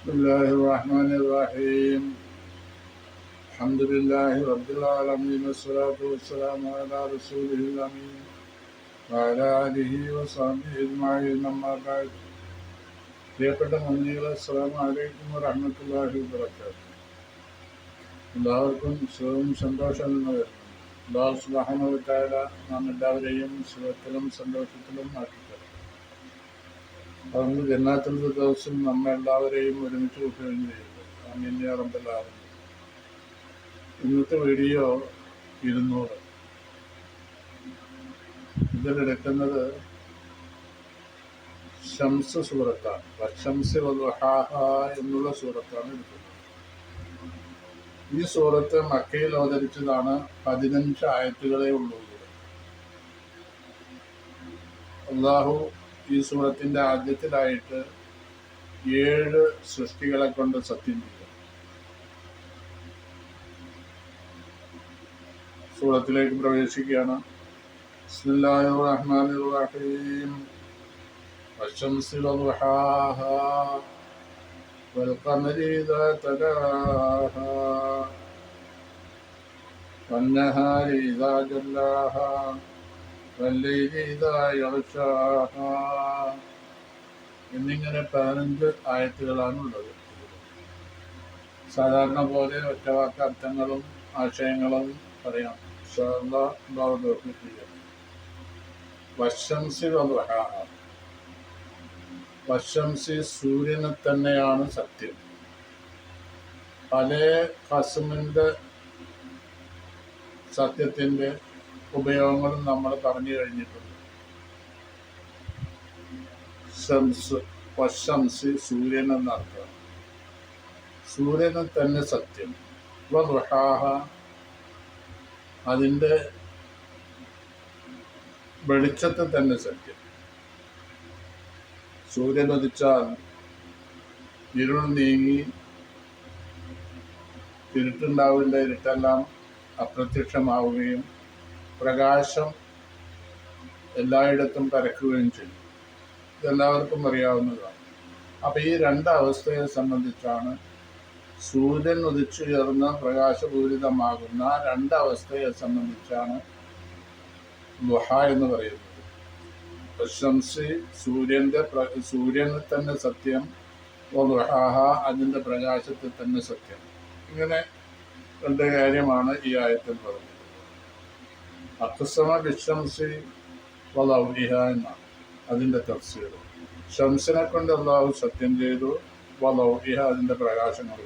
بسم الله الرحمن الرحيم الحمد لله رب العالمين والصلاة والسلام على رسوله الأمين وعلى آله وصحبه أجمعين أما بعد പ്രിയപ്പെട്ട മുഅ്മിനീങ്ങളെ അസ്സലാമു അലൈക്കും വറഹ്മത്തുള്ളാഹി വബറകാതുഹു. എല്ലാവർക്കും സുഖവും സന്തോഷവും എന്ന് വരുന്നു. അല്ലാഹു സുബ്ഹാനഹു വ തആല നാം എല്ലാവരെയും സുഖത്തിലും സന്തോഷത്തിലും ആക്കിത്തരും. അതുകൊണ്ട് ജന്നാത്തുൽ ഫിർദൗസിൽ നമ്മെ എല്ലാവരെയും ഒരുമിച്ച് കൂട്ടുകയും ചെയ്യുന്നു. ആമീൻ യാ റബ്ബൽ ആലമീൻ. ഇന്നത്തെ വീഡിയോ 200. ഇതിലെടുക്കുന്നത് ഷംസ് സൂറത്താണ്. വശംസി വദുഹാഹ എന്നുള്ള സൂറത്താണ് എടുക്കുന്നത്. ഈ സൂറത്ത് മക്കയിൽ അവതരിച്ചതാണ്. 15 ആയത്തുകളേ ഉള്ളൂ. അള്ളാഹു ഈ സൂറത്തിന്റെ ആദ്യത്തിലായിട്ട് 7 സൃഷ്ടികളെ കൊണ്ട് സത്യം ചെയ്തു. സൂറത്തിലേക്ക് പ്രവേശിക്കുകയാണ്. ബിസ്മില്ലാഹിർ റഹ്മാനിർ റഹീം. വശംസി വദുഹാഹ വൽഖമരി ഇദാ തലാഹാ വന്നഹാരി ഇദാ ജല്ലാഹാ വല്ലൈലി ഇദാ യഗ്ശാഹാ എന്നിങ്ങനെ 15 ആയത്തുകളാണുള്ളത്. സാധാരണ പോലെ ഒറ്റവാക്ക് അർത്ഥങ്ങളും ആശയങ്ങളും പറയാം. വശംസി വദുഹാഹ. വശംസി സൂര്യനെ തന്നെയാണ് സത്യം. പല ഖസ്മിന്റെ സത്യത്തിന്റെ ഉപയോഗങ്ങളും നമ്മൾ പറഞ്ഞു കഴിഞ്ഞിട്ടുണ്ട്. ഷംസ് വശംസി സൂര്യൻ എന്നർത്ഥം. സൂര്യനെ തന്നെ സത്യം. വദുഹാഹ അതിൻ്റെ വെളിച്ചത്തെ തന്നെ സത്യം. സൂര്യൻ ഉദിച്ചാൽ ഇരുൾ നീങ്ങി ഇരുട്ടുണ്ടാവില്ല, ഇരുട്ടെല്ലാം അപ്രത്യക്ഷമാവുകയും പ്രകാശം എല്ലായിടത്തും പരക്കുകയും ചെയ്യും. ഇതെല്ലാവർക്കും അറിയാവുന്നതാണ്. അപ്പം ഈ 2 അവസ്ഥയെ സംബന്ധിച്ചാണ് സൂര്യൻ ഉദിച്ചുയർന്ന് പ്രകാശപൂരിതമാകുന്ന 2 അവസ്ഥയെ സംബന്ധിച്ചാണ് ദുഹ എന്ന് പറയുന്നത്. ഷംസി സൂര്യനെ തന്നെ സത്യം, ദുഹാഹ അതിൻ്റെ പ്രകാശത്തെ തന്നെ സത്യം. ഇങ്ങനെ 2 കാര്യമാണ് ഈ ആയത്തിൽ പറഞ്ഞത്. അഖ്സമ ബിശംസി വദൗഇഹ എന്നാണ് അതിൻ്റെ തഫ്സീർ. ഷംസിനെ കൊണ്ട് അല്ലാഹു സത്യം ചെയ്തു, വദൗഇഹ അതിൻ്റെ പ്രകാശങ്ങൾ.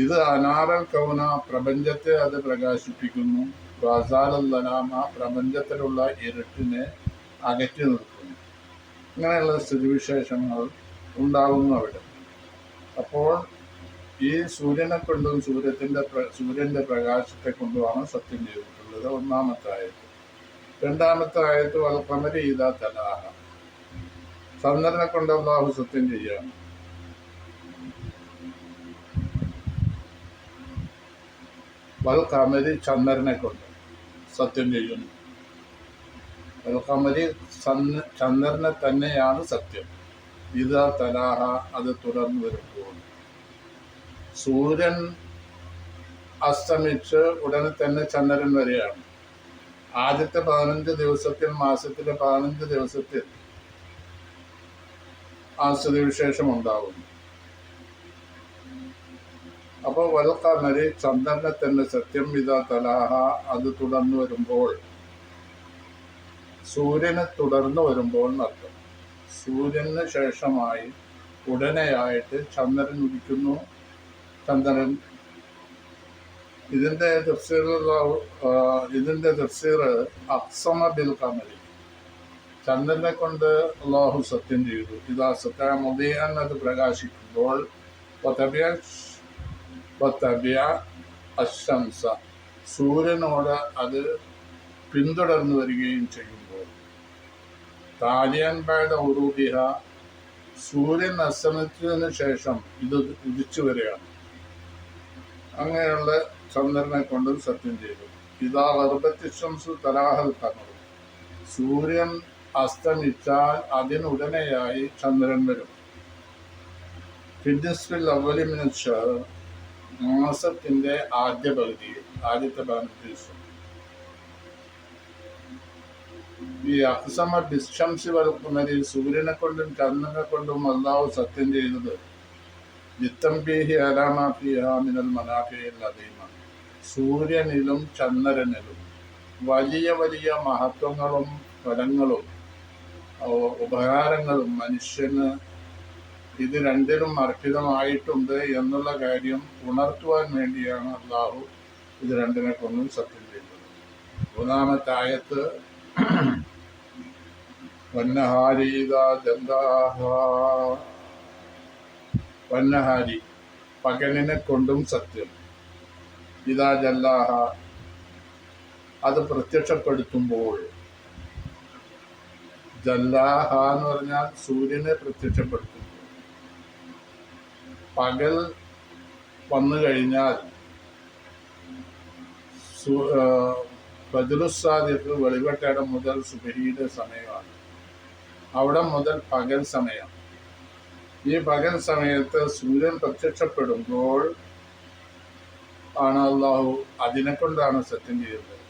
ഇത് അനാറൽ കൗന പ്രപഞ്ചത്തെ അത് പ്രകാശിപ്പിക്കുന്നു. വസാലല്ലനാമ പ്രപഞ്ചത്തിലുള്ള ഇരുട്ടിനെ അകറ്റി നിർത്തുന്നു. ഇങ്ങനെയുള്ള സ്ഥിതിവിശേഷങ്ങൾ ഉണ്ടാകുന്നു അവിടെ. അപ്പോൾ ഈ സൂര്യനെ കൊണ്ടും സൂര്യന്റെ പ്രകാശത്തെ കൊണ്ടുമാണ് സത്യം ചെയ്തിട്ടുള്ളത്. 1-ാമത്തെ ആയത്ത്. 2-ാമത്തെ ആയത്ത് വൽഖമരി ഇദാ തലാഹ. ചന്ദ്രനെ കൊണ്ട് അല്ലാഹു സത്യം ചെയ്യുകയാണ്. വൽഖമരി ചന്ദ്രനെ കൊണ്ട് സത്യം ചെയ്യുന്നു. വൽഖമരി ചന്ദ്രനെ തന്നെയാണ് സത്യം. ഇദാ തലാഹ അത് തുടർന്ന് വരുമ്പോൾ. സൂര്യൻ അസ്തമിച്ച് ഉടനെ തന്നെ ചന്ദ്രൻ വരികയാണ്. ആദ്യത്തെ 15 ദിവസത്തിൽ, മാസത്തിലെ 15 ദിവസത്തിൽ ആ സ്ഥിതിവിശേഷം ഉണ്ടാകുന്നു. അപ്പോൾ വൽഖമരി ചന്ദ്രനെ തന്നെ സത്യം, ഇദാ തലാഹ അത് തുടർന്ന് വരുമ്പോൾ. സൂര്യനെ തുടർന്ന് വരുമ്പോൾ എന്നർത്ഥം. സൂര്യന് ശേഷമായി ഉടനെയായിട്ട് ചന്ദ്രൻ ഉദിക്കുന്നു. ചന്ദ്രൻ ഇതിൻ്റെ തഫ്സീർ അഖ്സമ ബിൽ ഖമരി. ചന്ദ്രനെ കൊണ്ട് അല്ലാഹു സത്യം ചെയ്തു. ഇദാ സതഅ മുദിഅൻ അത് പ്രകാശിക്കുമ്പോൾ. വതബിഅ അശ്ശംസ സൂര്യനോട് അത് പിന്തുടർന്നു വരികയും ചെയ്യുമ്പോൾ. താലിയൻ ബഅദ ഉറൂബിഹ സൂര്യൻ അസ്തമിച്ചതിന് ശേഷം ഇത് ഉദിച്ചു വരികയാണ്. അങ്ങനെയുള്ള ചന്ദ്രനെ കൊണ്ടും സത്യം ചെയ്തു. ഇദാ ഗർബത്തി ശംസു തലാഹൽ ഖമർ സൂര്യൻ അസ്തമിച്ചാൽ അതിനുടനെയായി ചന്ദ്രൻ വരും. ഫിദ്ദിസ്ഫിൽ അവലി മിനൽ ഷഹർ, മാസത്തിന്റെ ആദ്യ പകുതിയിൽ, ആദ്യത്തെ 15 ദിവസം. ഈ അക്സമ ബിശംസി വൽ ഖമരി, സൂര്യനെ കൊണ്ടും ചന്ദ്രനെ കൊണ്ടും അല്ലാഹു സത്യം ചെയ്തത് ലിത്തംബീഹി അലാ മാ ഫീഹാ മിനൽ മനാഫിഇൽ അദീമ, സൂര്യനിലും ചന്ദ്രനിലും വലിയ വലിയ മഹത്വങ്ങളും ഫലങ്ങളും ഉപകാരങ്ങളും മനുഷ്യന് ഇത് രണ്ടിലും അർപ്പിതമായിട്ടുണ്ട് എന്നുള്ള കാര്യം ഉണർത്തുവാൻ വേണ്ടിയാണ് അള്ളാഹു ഇത് രണ്ടിനെ കൊണ്ടും സത്യം ചെയ്തത്. മൂന്നാമത്തെ ആയത്ത് വന്നഹാരി ഇദാ ജല്ലാഹാ, വന്നഹാരി പകലിനെ കൊണ്ടും സത്യം, ഇദാ ജല്ലാഹ അത് പ്രത്യക്ഷപ്പെടുത്തുമ്പോൾ. ജല്ലാഹ എന്ന് പറഞ്ഞാൽ സൂര്യനെ പ്രത്യക്ഷപ്പെടുത്തുമ്പോൾ. പകൽ വന്നു കഴിഞ്ഞാൽ ഫജ്റുസ്സാദിഖ് വെളിവെട്ടേടം മുതൽ സുബഹിയുടെ സമയമാണ്. അവിടെ മുതൽ പകൽ സമയം. ഈ പകൽ സമയത്ത് സൂര്യൻ പ്രത്യക്ഷപ്പെടുമ്പോൾ ആണ് അള്ളാഹു അതിനെ കൊണ്ടാണ് സത്യം ചെയ്യുന്നത്.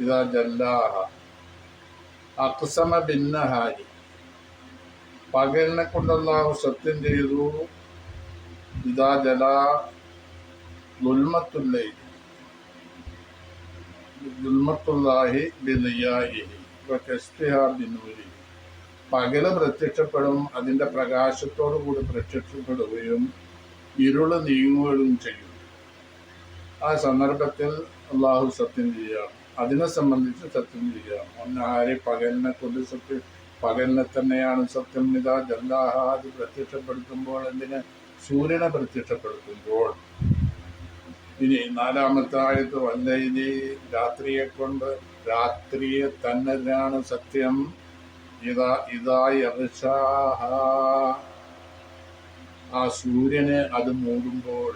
ഇതാ ജല്ലാഹ അഖ്സമ ബിന്നഹാരി, പകലിനെ കൊണ്ട് അള്ളാഹു സത്യം ചെയ്തു. ഇതാ ജലാ ദുൽമത്തുല്ലാഹി ബിളിയാഇഹി വകസ്ഫിഹാ ബിനൂരി, പകല് പ്രത്യക്ഷപ്പെടും, അതിൻ്റെ പ്രകാശത്തോടു കൂടി പ്രത്യക്ഷപ്പെടുകയും ഇരുള് നീങ്ങുകയും ചെയ്യും. ആ സന്ദർഭത്തിൽ അള്ളാഹു സത്യം ചെയ്യുകയാണ്, അതിനെ സംബന്ധിച്ച് സത്യം ചെയ്യുകയാണ്. ഒന്നാരി പകലിനെ കൊണ്ട് സത്യം, പകലിനെ തന്നെയാണ് സത്യം. ഇതാ ജല്ലാഹ അത് പ്രത്യക്ഷപ്പെടുത്തുമ്പോൾ, എന്തിനെ? സൂര്യനെ പ്രത്യക്ഷപ്പെടുത്തുമ്പോൾ. ഇനി നാലാമത്തെ ആയത്ത് വല്ലൈലി, രാത്രിയെ കൊണ്ട്, രാത്രിയെ തന്നെയാണ് സത്യം. ഇതാ യഗ്ശാഹ, ആ സൂര്യനെ അത് മൂടുമ്പോൾ.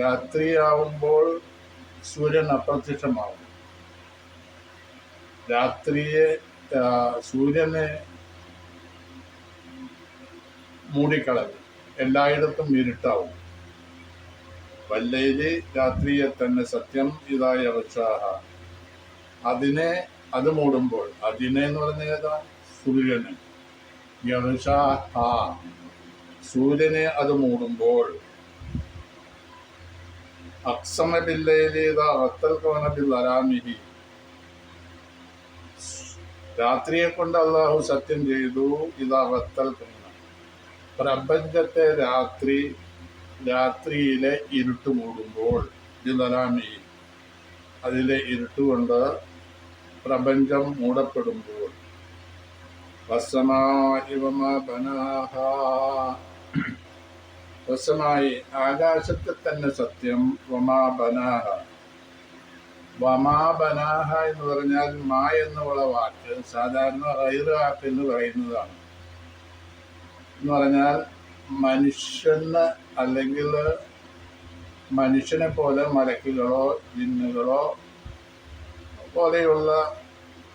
രാത്രിയാവുമ്പോൾ സൂര്യൻ അപ്രത്യക്ഷമാവും. സൂര്യനെ മൂടിക്കളഞ്ഞു, എല്ലായിടത്തും ഇരുട്ടാവും. വല്ലൈലി, രാത്രിയെ തന്നെ സത്യം. ഇതാ യഗ്ശാഹ, അത് മൂടുമ്പോൾ. അതിനെ എന്ന് പറഞ്ഞാൽ ഏതാ? സൂര്യന്. യഗ്ശാഹ, സൂര്യനെ അത് മൂടുമ്പോൾ. അഖ്സമ ബില്ലൈലി ഇദാ ഗത്തൽ കൗന ബിളലാമിഹി, രാത്രിയെ കൊണ്ട് അള്ളാഹു സത്യം ചെയ്തു. ഇദാ ഗത്തൽ കൗന, പ്രപഞ്ചത്തെ രാത്രിയിലെ ഇരുട്ട് മൂടുമ്പോൾ. ബിളലാമിഹി, അതിലെ ഇരുട്ടുകൊണ്ട് പ്രപഞ്ചം മൂടപ്പെടുമ്പോൾ. വസ്സമാഇ വമാ ബനാഹാ, വസ്സമായി ആകാശത്തെ തന്നെ സത്യം. വമാ ബനാഹ, വമാ ബനാഹ എന്ന് പറഞ്ഞാൽ മാ എന്നുള്ള വാക്ക് സാധാരണ ഗൈറ് ആക്ക് എന്ന് പറയുന്നതാണ്. എന്ന് പറഞ്ഞാൽ മനുഷ്യന്, അല്ലെങ്കിൽ മനുഷ്യനെ പോലെ മലക്കുകളോ ജിന്നുകളോ പോലെയുള്ള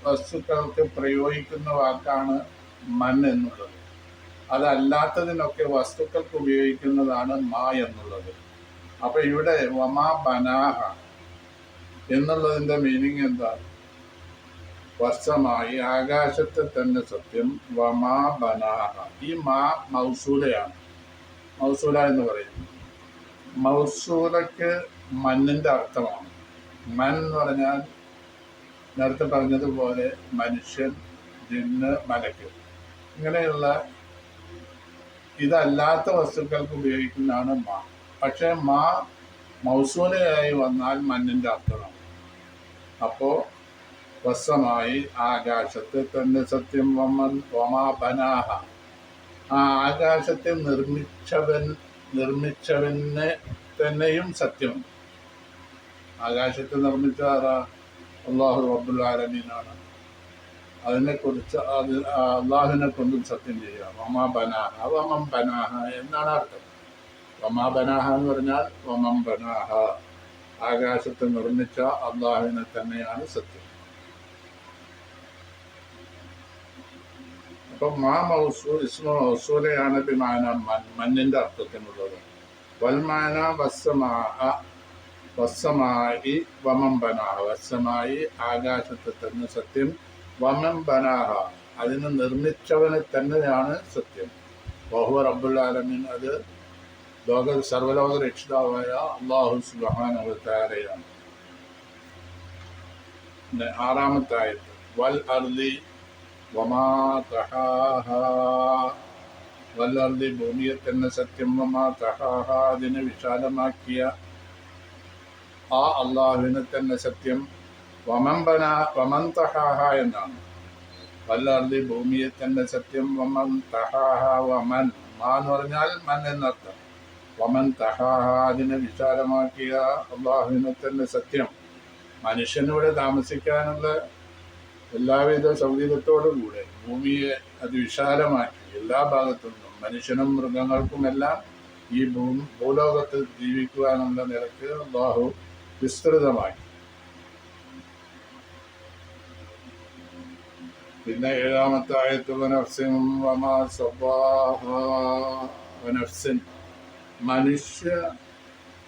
വസ്തുക്കൾക്ക് പ്രയോഗിക്കുന്ന വാക്കാണ് മൻ എന്നുള്ളത്. അതല്ലാത്തതിനൊക്കെ വസ്തുക്കൾക്ക് ഉപയോഗിക്കുന്നതാണ് മാ എന്നുള്ളത്. അപ്പൊ ഇവിടെ വമാ ബനാഹ എന്നുള്ളതിൻ്റെ മീനിങ് എന്താ? വസ്സമായി ആകാശത്തെ തന്നെ സത്യം. വമാ ബനാഹ, ഈ മാ മൗസൂലയാണ്. മൗസൂല എന്ന് പറയുന്നത്, മൗസൂലയ്ക്ക് മണ്ണിൻ്റെ അർത്ഥമാണ്. മൻ എന്ന് പറഞ്ഞാൽ നേരത്തെ പറഞ്ഞതുപോലെ മനുഷ്യൻ, ജിന്ന്, മലക്ക്, ഇങ്ങനെയുള്ള ഇതല്ലാത്ത വസ്തുക്കൾക്ക് ഉപയോഗിക്കുന്നതാണ് മാ. പക്ഷേ മാ മൗസൂലയായി വന്നാൽ മണ്ണിൻ്റെ അർത്ഥമാണ്. അപ്പോൾ വസ്സമായി ആകാശത്തെ തന്നെ സത്യം. വമാ ബനാഹ, ആ ആകാശത്തെ നിർമ്മിച്ചവനെ തന്നെയും സത്യം. ആകാശത്തെ നിർമ്മിച്ച അല്ലാഹു റബ്ബുൽ ആലമീനാണ്. അതിനെക്കുറിച്ച് അള്ളാഹുവിനെ കൊണ്ടും സത്യം ചെയ്യുക. വമാ ബനാഹ, വമം ബനാഹ എന്നാണ് അർത്ഥം. വമാ ബനാഹ എന്ന് പറഞ്ഞാൽ വമം ബനാഹ, ആകാശത്തെ നിർമ്മിച്ച അള്ളാഹുവിനെ തന്നെയാണ് സത്യം. അപ്പൊ മാ മൗസൂ ഇസ്മു മൗസൂലയാണ് ബിമാന മന്നിന്റെ അർത്ഥത്തിനുള്ളത്. വൽമാന വസ്സമായി വമംബനാഹ, വസ്സമായി ആകാശത്തെ തന്നെ സത്യം, വമംബനാഹ അതിനെ നിർമ്മിച്ചവനെ തന്നെയാണ് സത്യം. വഹുവ റബ്ബുൽ ആലമീൻ, അത് സർവലോക രക്ഷിതാവായ അല്ലാഹു സുബ്ഹാനഹു വ തആലയാണ്. ആറാമത്തെ ആയത്ത് വൽ അർളി വമാ തഹാഹാ, വൽ അർളി ഭൂമിയെ തന്നെ സത്യം, വമാ തഹാഹാ അതിനെ വിശാലമാക്കിയ ആ അള്ളാഹുവിനെ തന്നെ സത്യം. വമൻ തഹാഹ എന്നാണ്. വൽ അർളി ഭൂമിയെ തന്നെ സത്യം, വമൻ തഹാഹ വമൻ, മാ എന്ന് പറഞ്ഞാൽ മൻ എന്നർത്ഥം. വമൻ തഹാഹ അതിനെ വിശാലമാക്കിയ അള്ളാഹുവിനെ തന്നെ സത്യം. മനുഷ്യനിവിടെ താമസിക്കാനുള്ള എല്ലാവിധ സൗകര്യത്തോടുകൂടെ ഭൂമിയെ അത് വിശാലമാക്കി എല്ലാ ഭാഗത്തു നിന്നും മനുഷ്യനും മൃഗങ്ങൾക്കുമെല്ലാം ഈ ഭൂലോകത്ത് ജീവിക്കുവാനുള്ള നിലക്ക് അള്ളാഹു വിസ്തൃതമാക്കി. പിന്നെ ഏഴാമത്തെ ആയത്ത് മനുഷ്യ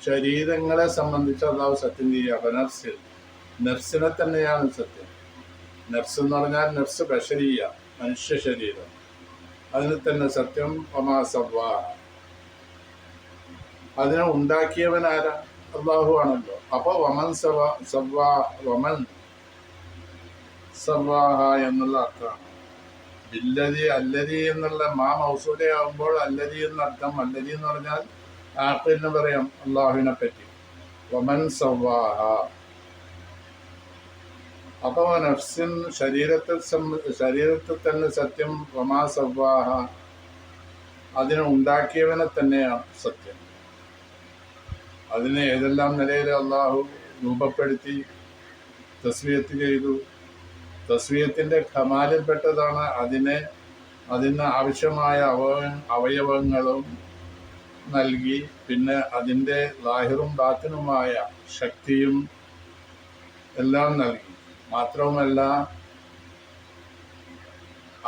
ശരീരങ്ങളെ സംബന്ധിച്ച് അള്ളാഹു സത്യം ചെയ്യുക. നഫ്സിനെ തന്നെയാണ് സത്യം. നഫ്സ് എന്ന് പറഞ്ഞാൽ നഫ്സ് ബശരീയ, മനുഷ്യ ശരീരം, അതിന് തന്നെ സത്യം. വമാ സവ്വാഹ അതിനെ ഉണ്ടാക്കിയവൻ ആരാ? അള്ളാഹു ആണല്ലോ. അപ്പൊ വമൻ സവ്വാഹ എന്നുള്ള അർത്ഥമാണ്. ബില്ലതി അല്ലതി എന്നുള്ള മാ മൗസൂലയാകുമ്പോൾ അല്ലതി എന്ന അർത്ഥം. അല്ലതി എന്ന് പറഞ്ഞാൽ ആഖിലിന് പറയാം അള്ളാഹുവിനെ പറ്റി. വമൻ സവ്വാഹ അപ്പൊ നഫ്സിൻ ശരീരത്തിൽ തന്നെ സത്യം. വമാ സവ്വാഹ അതിനെ ഉണ്ടാക്കിയവനെ തന്നെയാണ് സത്യം. അതിനെ ഏതെല്ലാം നിലയിൽ അള്ളാഹു രൂപപ്പെടുത്തി തസ്വിയത്ത് ചെയ്തു. തസ്വിയത്തിന്റെ ഖമാലിൽപ്പെട്ടതാണ് അതിന് ആവശ്യമായ അവയവങ്ങളും നൽകി. പിന്നെ അതിൻ്റെ ലാഹിറും ബാത്തിനുമായ ശക്തിയും എല്ലാം നൽകി. മാത്രവുമല്ല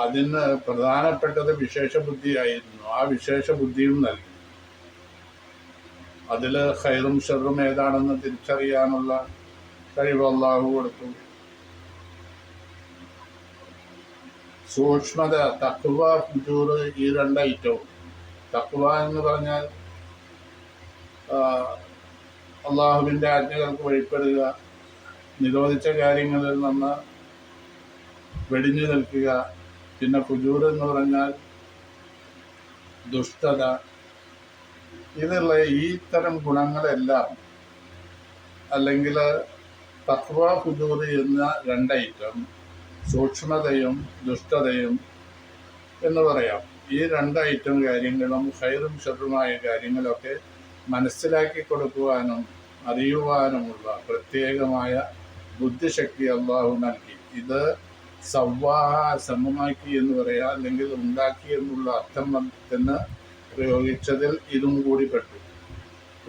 അതിന് പ്രധാനപ്പെട്ടത് വിശേഷ ബുദ്ധിയായിരുന്നു. ആ വിശേഷ ബുദ്ധിയും നൽകി. അതിൽ ഖൈറും ഷർറും ഏതാണെന്ന് തിരിച്ചറിയാനുള്ള കഴിവ് അള്ളാഹു കൊടുത്തു. സൂക്ഷ്മത, തഖ്വ, ഫുജൂർ, ഈ രണ്ട് ഐറ്റവും. തഖ്വ എന്ന് പറഞ്ഞാൽ അള്ളാഹുവിൻ്റെ ആജ്ഞകൾക്ക് വഴിപ്പെടുക, നിരോധിച്ച കാര്യങ്ങളിൽ നിന്ന് വെടിഞ്ഞു നിൽക്കുക. പിന്നെ ഫുജൂർ എന്ന് പറഞ്ഞാൽ ദുഷ്ടത. ഇതുള്ള ഈ തരം ഗുണങ്ങളെല്ലാം, അല്ലെങ്കിൽ തഖ്വ ഫുജൂർ എന്ന രണ്ട് ഐറ്റം, സൂക്ഷ്മതയും ദുഷ്ടതയും എന്ന് പറയാം. ഈ രണ്ട് ഐറ്റം കാര്യങ്ങളും ഖൈറും ഷർറുമായ കാര്യങ്ങളൊക്കെ മനസ്സിലാക്കി കൊടുക്കുവാനും അറിയുവാനുമുള്ള പ്രത്യേകമായ ബുദ്ധിശക്തി അള്ളാഹു നൽകി. ഇത് സവ്വാഹ സമമാക്കി എന്ന് പറയാം, അല്ലെങ്കിൽ ഉണ്ടാക്കി എന്നുള്ള അർത്ഥം തന്നെ പ്രയോഗിച്ചതിൽ ഇതും കൂടി പെട്ടു.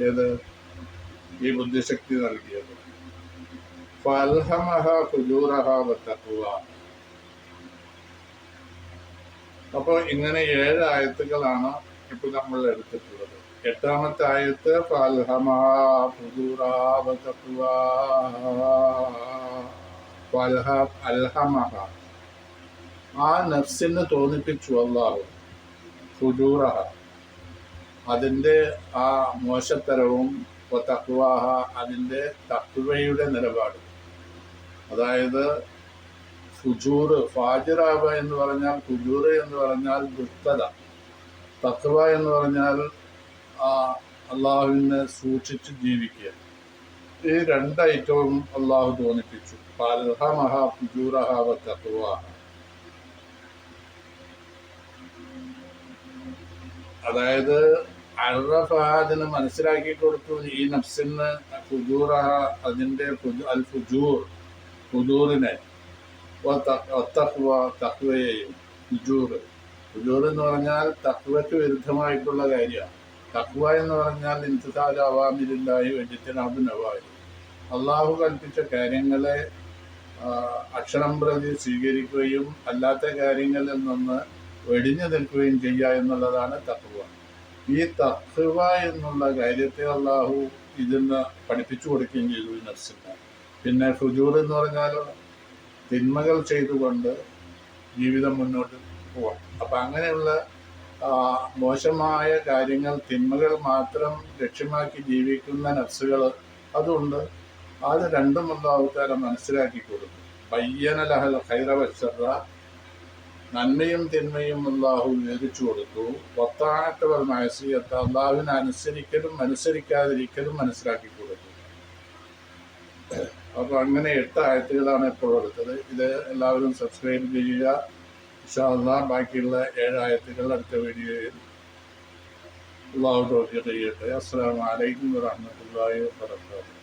ഏത്? ഈ ബുദ്ധിശക്തി നൽകിയത്. ഫഅൽഹമഹ ഫുജൂറഹ വത്തഖ്വ. അപ്പോൾ ഇങ്ങനെ 7 ആയത്തുകളാണ് ഇപ്പോൾ നമ്മൾ എടുത്തിട്ടുള്ളത്. 8ാമത്തെ ആയത്ത് ഫഅൽഹമഹ ഫുജൂറഹ വത്തഖ്വ. അൽഹമഹ ആ നഫ്സിന് തോന്നിപ്പിച്ചു അല്ലാഹു. ഫുജൂറഹ അതിൻ്റെ ആ മോശത്തരവും, തഖ്വാഹ അതിൻ്റെ തഖ്വയുടെ നിലപാട്. അതായത് ഫുജൂർ, ഫാജിറാബ എന്ന് പറഞ്ഞാൽ, ഫുജൂർ എന്ന് പറഞ്ഞാൽ ദുഷ്ടത, തഖ്വ എന്ന് പറഞ്ഞാൽ അള്ളാഹുവിനെ സൂക്ഷിച്ച് ജീവിക്കുക. ഈ രണ്ട് ഐറ്റവും അള്ളാഹു തോന്നിപ്പിച്ചു. ഫഅൽഹമഹ ഫുജൂറഹ വത്തഖ്വാഹ. അതായത് അതിന് മനസ്സിലാക്കി കൊടുത്തു. ഈ നഫ്സിന് ഫുജൂറഹ അതിൻ്റെ അൽ ഫുജൂർ, ഫുജൂറിനെ, തഖ്വയെയും. ഫുജൂർ എന്ന് പറഞ്ഞാൽ തഖ്വയ്ക്ക് വിരുദ്ധമായിട്ടുള്ള കാര്യമാണ്. തഖ്വ എന്ന് പറഞ്ഞാൽ ഇംതിസാൽ അവാമിരില്ലാഹി വജ്തിനാബു നവാഹി, അള്ളാഹു കൽപ്പിച്ച കാര്യങ്ങളെ അക്ഷരം പ്രതി സ്വീകരിക്കുകയും അല്ലാത്ത കാര്യങ്ങളിൽ നിന്ന് വെടിഞ്ഞു നിൽക്കുകയും ചെയ്യുക എന്നുള്ളതാണ് തഖ്വ. ഈ തഖ്വ എന്നുള്ള കാര്യത്തെ അള്ളാഹു ഇതിന്ന് പഠിപ്പിച്ചു കൊടുക്കുകയും ചെയ്തു ഈ നഫ്സിന്. പിന്നെ ഫുജൂർ എന്ന് പറഞ്ഞാൽ തിന്മകൾ ചെയ്തുകൊണ്ട് ജീവിതം മുന്നോട്ട് പോവാം. അപ്പം അങ്ങനെയുള്ള മോശമായ കാര്യങ്ങൾ, തിന്മകൾ മാത്രം ലക്ഷ്യമാക്കി ജീവിക്കുന്ന നഫ്സുകൾ അതുണ്ട്. അത് രണ്ടും അല്ലാഹു തആല മനസ്സിലാക്കി കൊടുക്കും. ബയ്യന ലഹൽ ഖൈറ വശറ, നന്മയും തിന്മയും അല്ലാഹു വിവരിച്ചു കൊടുത്തു. വത്താഅത വൽ മഅസിയത, അല്ലാഹുവിനെ അനുസരിക്കലും അനുസരിക്കാതിരിക്കലും മനസ്സിലാക്കി കൊടുത്തു. അപ്പോൾ അങ്ങനെ 8 ആയത്തുകളാണ് ഇപ്പോൾ എടുത്തത്. ഇത് എല്ലാവരും സബ്സ്ക്രൈബ് ചെയ്യുക. ഇൻഷാ അല്ലാഹ് ബാക്കിയുള്ള 7 ആയത്തുകൾ അടുത്ത വീഡിയോയിൽ അല്ലാഹു തൗഫീഖ് ചെയ്യട്ടെ. അസ്സലാമു അലൈക്കും വറഹ്മത്തുള്ളാഹി വബറകാതുഹു.